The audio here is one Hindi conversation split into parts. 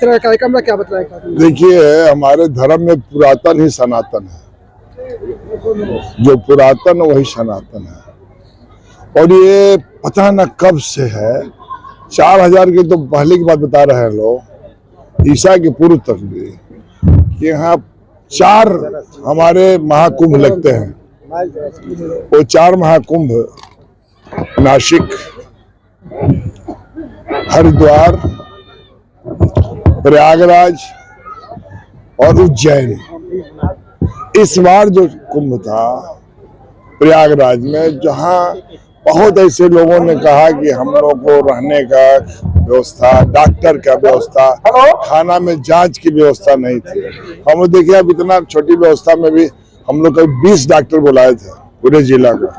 तरह का कार्यक्रम है, क्या बताएगा? देखिए, हमारे धर्म में पुरातन ही सनातन है, जो पुरातन वही सनातन है। और ये पता न कब से है, 4000 के तो पहले की बात बता रहे हैं लोग, ईसा के पूर्व तक भी, कि यहाँ 4 हमारे महाकुंभ लगते हैं। वो 4 महाकुंभ नासिक, हरिद्वार, प्रयागराज और उज्जैन। इस बार जो कुंभ था प्रयागराज में, जहां बहुत ऐसे लोगों ने कहा कि हम लोगों को रहने का व्यवस्था, डॉक्टर का व्यवस्था, खाना में जांच की व्यवस्था नहीं थी। हम देखिए, अब इतना छोटी व्यवस्था में भी हम लोग कभी 20 डॉक्टर बुलाए थे पूरे जिला का,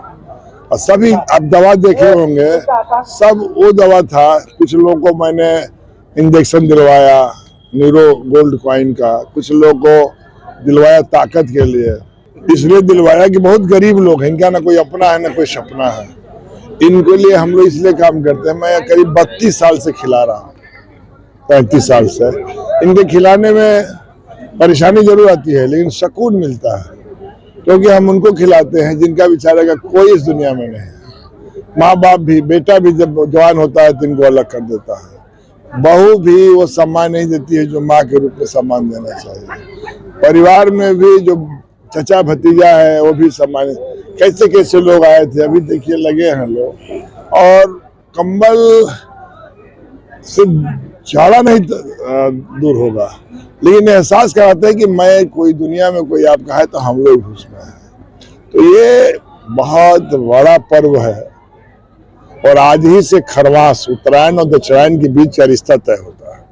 और सभी आप दवा देखे होंगे, सब वो दवा था। कुछ लोगों को मैंने इंजेक्शन दिलवाया न्यूरो गोल्ड कॉइन का, कुछ लोगों को दिलवाया ताकत के लिए, इसलिए दिलवाया कि बहुत गरीब लोग हैं, इनका ना कोई अपना है ना कोई सपना है। इनके लिए हम लोग इसलिए काम करते हैं। मैं करीब 32 साल से खिला रहा हूँ, 35 साल से। इनके खिलाने में परेशानी जरूर आती है, लेकिन सुकून मिलता है, क्योंकि हम उनको खिलाते हैं जिनका बेचारे का कोई इस दुनिया में नहीं है। माँ बाप भी, बेटा भी जब जवान होता है तो इनको अलग कर देता है। बहू भी वो सम्मान नहीं देती है जो माँ के रूप में सम्मान देना चाहिए। परिवार में भी जो चचा भतीजा है वो भी सम्मान। कैसे कैसे लोग आए थे, अभी देखिए लगे हैं लोग, और कंबल से झाड़ा नहीं दूर होगा, लेकिन एहसास कराते हैं कि मैं कोई दुनिया में कोई आपका है तो हम लोग उसमें हैं। तो ये बहुत बड़ा पर्व है, और आज ही से खरवास, उत्तरायण और दक्षिणायन के बीच का रिश्ता तय होता है।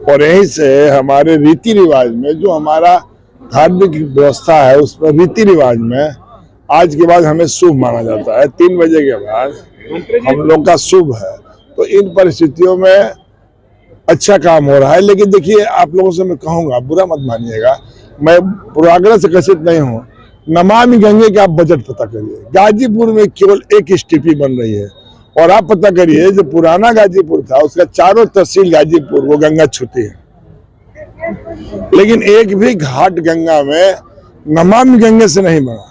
और यहीं से हमारे रीति रिवाज में, जो हमारा धार्मिक व्यवस्था है, उसमें रीति रिवाज में आज के बाद हमें शुभ माना जाता है। 3 बजे के बाद हम लोग का शुभ है। तो इन परिस्थितियों में अच्छा काम हो रहा है। लेकिन देखिए, आप लोगों से मैं कहूँगा, बुरा मत मानिएगा, मैं पूर्वाग्रह से ग्रसित नहीं हूँ। नमामि गंगे का आप बजट पता करिए, गाजीपुर में केवल एक स्टीपी बन रही है, और आप पता करिए जो पुराना गाजीपुर था उसका चारों तहसील गाजीपुर वो गंगा छूती है, लेकिन एक भी घाट गंगा में नमामि गंगे से नहीं बना।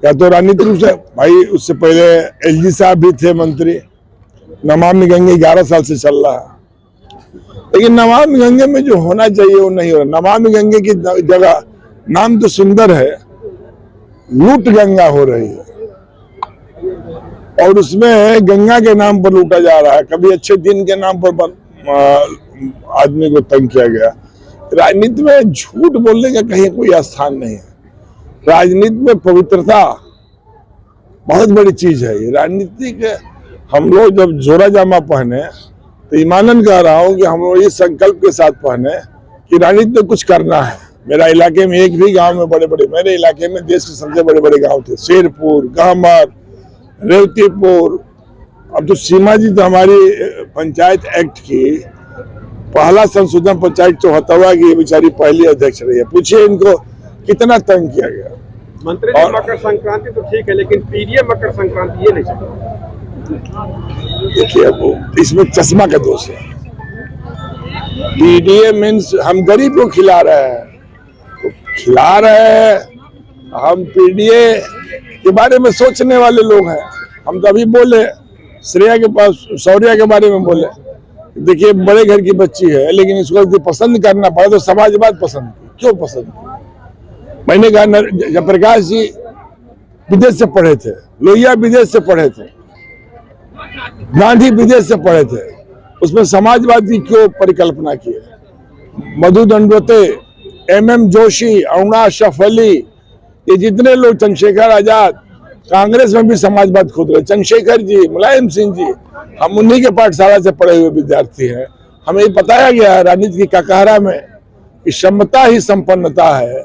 या तो राजनीतिक रूप से, भाई उससे पहले एलजी साहब भी थे मंत्री, नमामि गंगे 11 साल से चल रहा है, लेकिन नमामि गंगे में जो होना चाहिए वो नहीं हो रहा। नमामि गंगे की जगह, नाम तो सुंदर है, लूट गंगा हो रही है, और उसमें गंगा के नाम पर लूटा जा रहा है। कभी अच्छे दिन के नाम पर आदमी को तंग किया गया। राजनीति में झूठ बोलने का कहीं कोई स्थान नहीं है। राजनीति में पवित्रता बहुत बड़ी चीज है। ये राजनीति के हम लोग जब जोरा जामा पहने, तो ईमानन कह रहा हूं कि हम लोग इस संकल्प के साथ पहने कि राजनीति में कुछ करना है। मेरा इलाके में एक भी गांव में मेरे इलाके में देश के सबसे बड़े बड़े गांव थे, शेरपुर, गहमर, रेवतीपुर। अब तो सीमा जी तो हमारी पंचायत एक्ट की पहला संशोधन पंचायत 74 की बेचारी पहली अध्यक्ष रही है। पूछिए इनको कितना तंग किया गया। मंत्री जी, मकर संक्रांति तो ठीक है, लेकिन पीडीए मकर संक्रांति ये नहीं चलता। देखिए, अब इसमें चश्मा का दोष है। पीडीए मीन्स हम गरीब को खिला रहे हैं, तो खिला रहे हैं। हम पीडीए के बारे में सोचने वाले लोग हैं। हम तो अभी बोले श्रेया के पास, शौर्या के बारे में बोले, देखिए बड़े घर की बच्ची है, लेकिन इसको पसंद करना पड़ा तो समाजवाद पसंद की। क्यों पसंद की? मैंने कहा, जयप्रकाश जी विदेश से पढ़े थे, लोहिया विदेश से पढ़े थे, गांधी विदेश से पढ़े थे, उसमें समाजवाद की क्यों परिकल्पना की है? मधु दंडवते, MM जोशी, अरुणा अशरफ अली, ये जितने लोग, चंद्रशेखर आजाद, कांग्रेस में भी समाजवाद खोद रहे। चंद्रशेखर जी, मुलायम सिंह जी, हम उन्हीं के पाठशाला से पढ़े हुए विद्यार्थी हैं। हमें बताया गया है राजनीति की ककारा में कि समता ही संपन्नता है,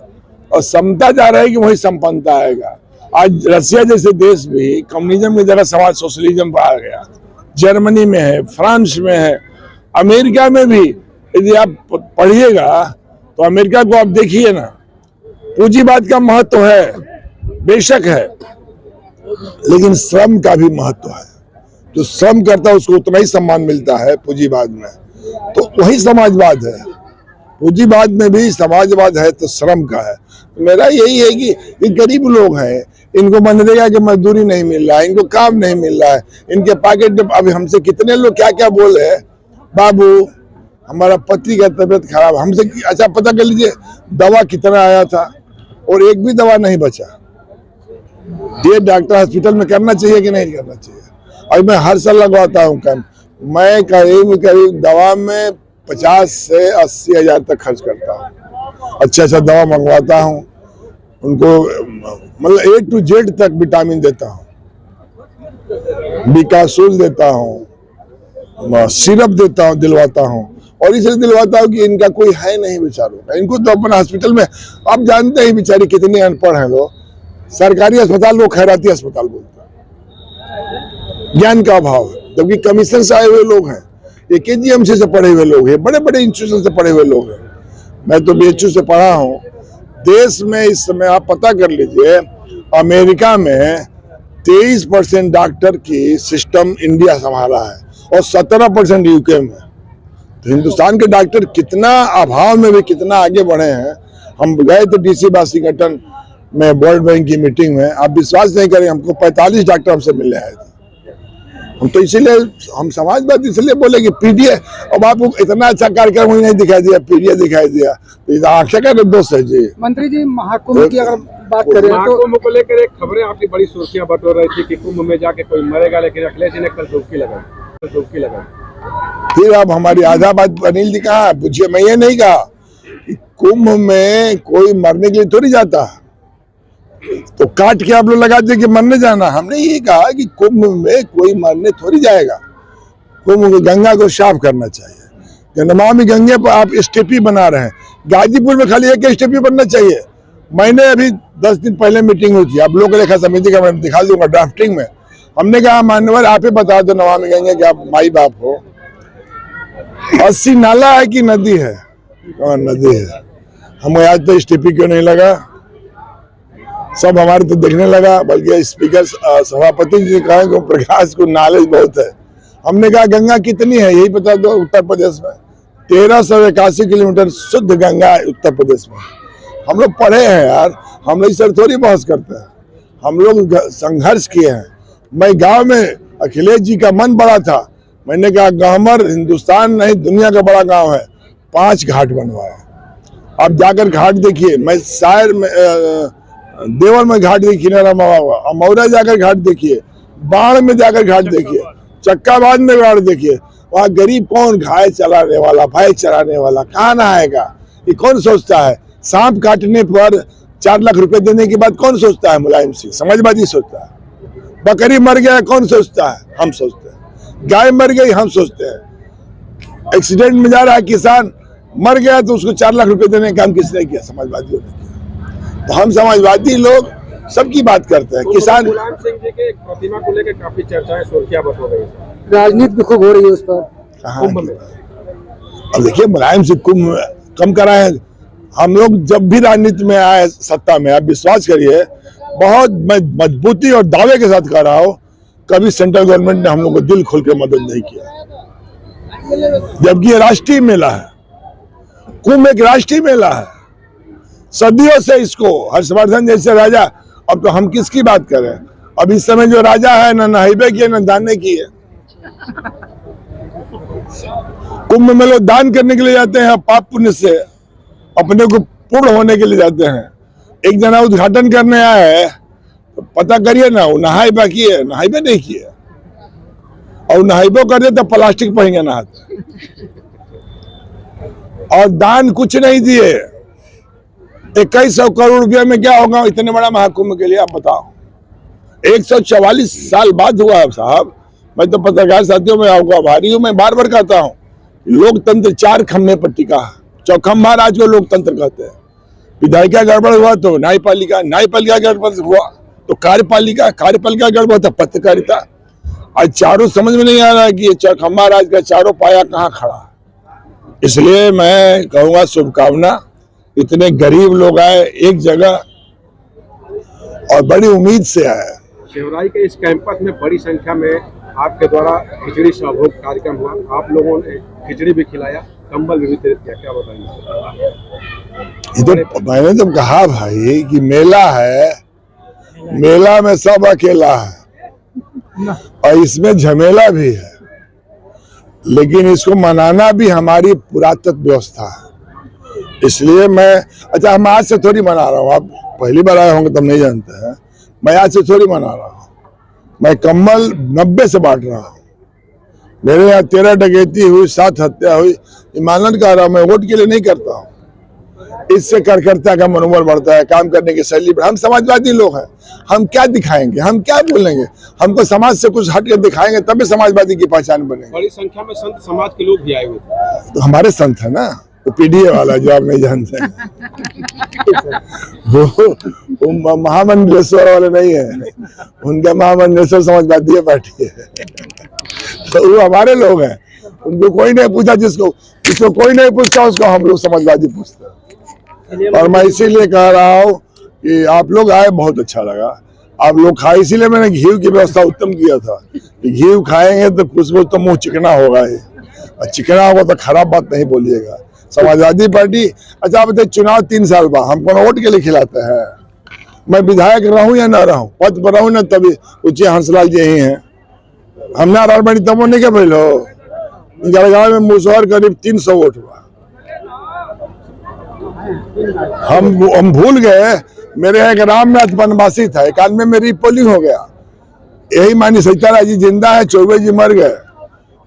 और समता जा रहा है कि वही संपन्नता आएगा। आज रसिया जैसे देश भी कम्युनिज्म की जगह समाज सोशलिज्म पर आ गया। जर्मनी में है, फ्रांस में है, अमेरिका में भी यदि आप पढ़िएगा तो अमेरिका को आप देखिए ना, पूंजीवाद का महत्व है, बेशक है, लेकिन श्रम का भी महत्व है। जो श्रम करता है उसको उतना ही सम्मान मिलता है पूंजीवाद में। तो वही समाजवाद है। पूंजीवाद में भी समाजवाद है तो श्रम का है। मेरा यही है कि ये गरीब लोग हैं, इनको मनरेगा की मजदूरी नहीं मिल रहा है, इनको काम नहीं मिल रहा है, इनके पॉकेट में अभी हमसे कितने लोग क्या क्या बोल रहे हैं, बाबू हमारा पति का तबीयत खराब, हमसे अच्छा पता कर लीजिए दवा कितना आया था और एक भी दवा नहीं बचा। ये डॉक्टर हॉस्पिटल में करना चाहिए कि नहीं करना चाहिए? और मैं हर साल लगवाता हूँ कैंप। मैं करीब करीब दवा में 50 से 80 हजार तक खर्च करता हूँ। अच्छा दवा मंगवाता हूँ, उनको मतलब A to Z तक विटामिन देता हूँ, बिकासूल देता हूँ, सिरप देता हूँ, दिलवाता हूँ। और इसलिए दिलवाता हूँ कि इनका कोई है नहीं बेचारों का, इनको तो अपना हॉस्पिटल में, आप जानते हैं बेचारे कितने अनपढ़ हैं लोग। सरकारी अस्पताल को खैराती अस्पताल बोलते हैं, ज्ञान का अभाव है। जबकि कमीशन से आए हुए लोग हैं, ये KGMC से पढ़े हुए लोग हैं, बड़े बड़े इंस्टीट्यूशन से पढ़े हुए लोग हैं। मैं तो BHU से पढ़ा हूँ। देश में इस समय आप पता कर लीजिए, अमेरिका में 23% डॉक्टर की सिस्टम इंडिया संभाला है और 17% UK में। तो हिंदुस्तान के डॉक्टर कितना अभाव में भी कितना आगे बढ़े हैं। हम गए थे DC वाशिंगटन में वर्ल्ड बैंक की मीटिंग में, आप विश्वास नहीं करें, हमको 45 डॉक्टर हमसे मिलने आए थे। हम तो इसीलिए हम समाजवाद इसलिए बोले कि PDA, अब आपको इतना अच्छा कार्यक्रम ही नहीं दिखाई दिया, PDA दिखाई दिया, तो आंखें का दोष है जी। मंत्री जी, महाकुंभ की अगर बात करें तो महाकुंभ को लेकर एक खबरें आपकी बड़ी सुर्खियां बटोर रही थी कि कुंभ में जाके कोई मरेगा, लेकिन अखिलेश जी ने कल डुबकी लगाई। फिर अब हमारी आधा बात अनिल जी कहा, पूछिए, मैं ये नहीं कहा कि कुंभ में कोई मरने के लिए थोड़ी जाता, तो काट के आप लोग लगा दिए कि मरने जाना। हमने ये कहा कि कुंभ में कोई मरने थोड़ी जाएगा, कुंभ को गंगा को साफ करना चाहिए। नमामि गंगे पर आप STP बना रहे हैं, गाजीपुर में खाली एक STP बनना चाहिए। मैंने अभी 10 दिन पहले मीटिंग हुई थी, आप लोक लेखा समिति का, मैं दिखा दूंगा ड्राफ्टिंग में। हमने कहा मान्यवर आप ही बता दो नमामि गंगे के आप माई बाप हो, 80 नाला है कि नदी है? नदी है। हमें आज तो STP क्यों नहीं लगा, सब हमारे तो देखने लगा। बल्कि स्पीकर सभापति जी ने कहा कि प्रकाश को नॉलेज बहुत है। हमने कहा गंगा कितनी है यही बता दो। उत्तर प्रदेश में 1381 किलोमीटर शुद्ध गंगा है उत्तर प्रदेश में। हम लोग पढ़े हैं यार, हम लोग इस पर थोड़ी बहस करते हैं, हम लोग संघर्ष किए हैं। मैं गांव में, अखिलेश जी का मन बड़ा था, मैंने कहा गांवर हिंदुस्तान नहीं दुनिया का बड़ा गांव है, 5 घाट बनवाया। अब जाकर घाट देखिए, मैं शायर में देवर में घाट देखिए, अमौरा जाकर घाट देखिए, बाढ़ में जाकर घाट देखिए, चक्काबाद में घाट देखिए। वहाँ गरीब कौन, घाय चलाने वाला, भैंस चलाने वाला कहाँ नहाएगा? ये कौन सोचता है? सांप काटने पर 4 लाख रुपए देने के बाद कौन सोचता है? मुलायम सिंह समाजवादी सोचता है। बकरी मर गया कौन सोचता है? हम सोचते हैं। गाय मर गई हम सोचते हैं। एक्सीडेंट में जा रहा है किसान, मर गया तो उसको 4 लाख रुपए देने का काम किसने किया? समाजवादियों ने किया। तो हम समाजवादी लोग सबकी बात करते हैं। किसान मुलायम सिंह जी के प्रतिमा को लेकर काफी चर्चाएं सुर्खियां बटोर रही है, राजनीति भी खूब हो रही है उस पर। कुंभ में अब देखिए, मुलायम सिंह कुंभ कम कराए। हम लोग जब भी राजनीति में आए सत्ता में, आप विश्वास करिए बहुत मजबूती और दावे के साथ कह रहा हूं, कभी सेंट्रल गवर्नमेंट ने हम लोग को दिल खोल के मदद नहीं किया। जबकि ये राष्ट्रीय मेला है, कुंभ एक राष्ट्रीय मेला है। सदियों से इसको हर्षवर्धन जैसे राजा, अब तो हम किसकी बात करें? अब इस समय जो राजा है ना नहाइबे की है ना दाने की है। कुंभ में लोग दान करने के लिए जाते हैं, पाप पुण्य से अपने को पूर्ण होने के लिए जाते हैं। एक जना उद्घाटन करने आया है, तो पता करिए ना, वो नहाइबा की है, नहाइबे नहीं किए, और नहाइबो कर दे तो प्लास्टिक पहनेंगे नहाते। और दान कुछ नहीं दिए। 2100 करोड़ रुपए में क्या होगा इतने बड़ा महाकुंभ के लिए? आप बताओ। 144 साल बाद हुआ है साहब। मैं तो पत्रकार साथियों में आपको आभारी हूं। मैं बार बार कहता हूं, लोकतंत्र 4 खम्भे पर टिका है। चौखम्बा राज को लोकतंत्र कहते हैं। विधायिका गड़बड़ हुआ तो न्यायपालिका, न्यायपालिका गड़बड़ हुआ तो कार्यपालिका, कार्यपालिका गड़बड़ तो पत्रकारिता। आज चारों समझ में नहीं आ रहा है कि ये चौखम्बा राज का चारों पाया कहाँ खड़ा है। इसलिए मैं कहूँगा शुभकामना। इतने गरीब लोग आए एक जगह और बड़ी उम्मीद से आए। शिवराई के इस कैंपस में बड़ी संख्या में आपके द्वारा खिचड़ी संभोग कार्यक्रम हुआ, आप लोगों ने खिचड़ी भी खिलाया, कंबल भी वितरित किया, क्या बताएंगे? ये तो मैंने तो कहा भाई कि मेला है, मेला में सब अकेला है और इसमें झमेला भी है, लेकिन इसको मनाना भी हमारी पुरातत्व व्यवस्था है। इसलिए मैं, अच्छा हम आज से थोड़ी मना रहा हूँ, आप पहली बार आए होंगे तब नहीं जानते हैं, मैं आज से थोड़ी मना रहा हूँ। मैं कम्बल 90 से बांट रहा हूँ। मेरे यहाँ 13 डकैती हुई, 7 हत्या हुई, ईमानदार कह रहा हूँ, मैं वोट के लिए नहीं करता हूँ। इससे कार्यकर्ता का मनोबल बढ़ता है, काम करने की शैली। हम समाजवादी लोग हैं, हम क्या दिखाएंगे, हम क्या बोलेंगे? हमको समाज से कुछ हट कर दिखाएंगे तभी समाजवादी की पहचान बनेगी। बड़ी संख्या में संत समाज के लोग भी आए हुए थे। तो हमारे संत है ना, वो पीडीए वाला जो आप नहीं जानते हैं, वो महामंडलेश्वर वाले नहीं है, उनका महामंडलेश्वर समाजवादी पार्टी है। तो वो हमारे लोग हैं, उनको कोई नहीं पूछा, जिसको कोई नहीं पूछता उसको हम लोग समाजवादी पूछते हैं। और मैं इसीलिए कह रहा हूँ कि आप लोग आए, बहुत अच्छा लगा। आप लोग खाए, इसीलिए मैंने घी की व्यवस्था उत्तम किया था कि घी खाएंगे तो कुछ तो मुंह चिकना होगा ही, और चिकना होगा तो खराब बात नहीं बोलिएगा। समाजवादी पार्टी, अच्छा आप बताइए, चुनाव 3 साल बाद हमको वोट के लिए खिलाते हैं। मैं विधायक रहूं या ना रहूं, पद पर रहूं ना, तभी उच्च हंसलाल जी ही हैं। हमने आर बड़ी तब नहीं क्या बोलो, जलगांव में मुसहर करीब 300 वोट हुआ। हम भूल गए, मेरे यहाँ एक रामनाथ बनवासी था, 91 में रिपोलिंग हो गया। यही मानी सीताराम जी जिंदा है, चौबे जी मर गए,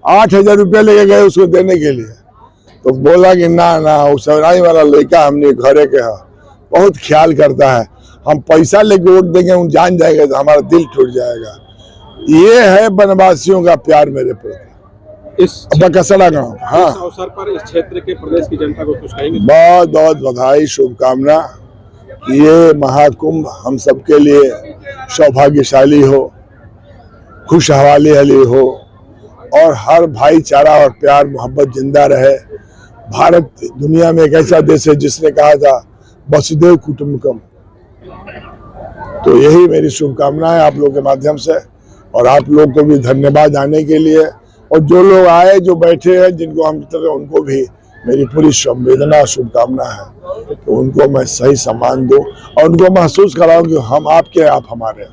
8000 रुपये लेके गए उसको देने के लिए। तो बोला कि ना वो सवराई वाला लड़का हमने घरे के है, बहुत ख्याल करता है, हम पैसा लेके वोट देंगे, उन जान जाएगा तो हमारा दिल टूट जाएगा। ये है बनवासियों का प्यार मेरे प्रति। इस बकसड़ा गाँव, हाँ, इस अवसर पर इस क्षेत्र के प्रदेश की जनता को कुछ कहेंगे? बहुत बहुत बधाई, शुभकामना। ये महाकुंभ हम सबके लिए सौभाग्यशाली हो, खुशहाली हो, और हर भाईचारा और प्यार मोहब्बत जिंदा रहे। भारत दुनिया में एक ऐसा देश है जिसने कहा था वसुधैव कुटुंबकम। तो यही मेरी शुभकामना है आप लोगों के माध्यम से, और आप लोग को भी धन्यवाद आने के लिए, और जो लोग आए, जो बैठे हैं, जिनको हम उनको भी मेरी पूरी संवेदना शुभकामना है कि उनको मैं सही सम्मान दूं और उनको महसूस कराऊं कि हम आपके, आप हमारे।